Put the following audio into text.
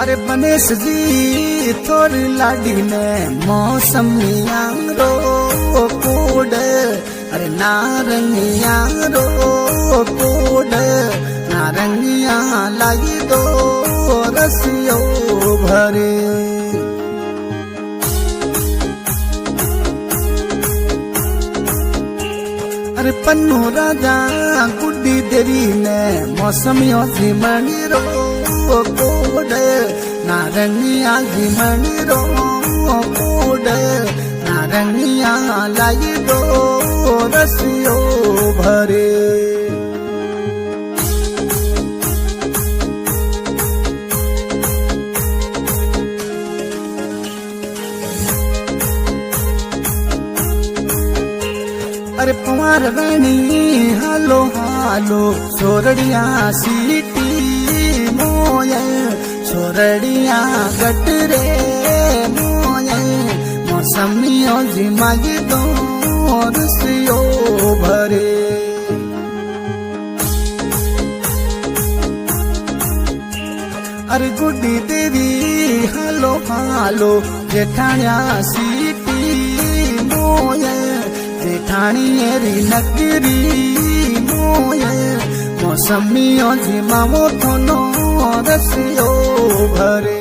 अरे बनेश जी थोड़ी लाडी ने मौसमिया रो कूड, अरे नारंगिया रो कूड, नारंगिया लाई दो रसियो भरे। अरे पन्नू राजा गुड्डी देवी ने मौसमियों से मणि रो कूड, नारंगिया की मणि रो कूड, नारंगिया लाई दो रसियो भरे। अरे पुआर रानी हालो हालो सोरड़िया सीटी मोय, सोरड़िया गटरे मोय, मौसमियों जिमागी दो रसियो भरे। अरे गुड्डी देवी हालो हालो जेठानिया सीटी मोय, जेठानी एरी नगरी मोय, मौसमियों जिमावो थोनो रसियो भरे।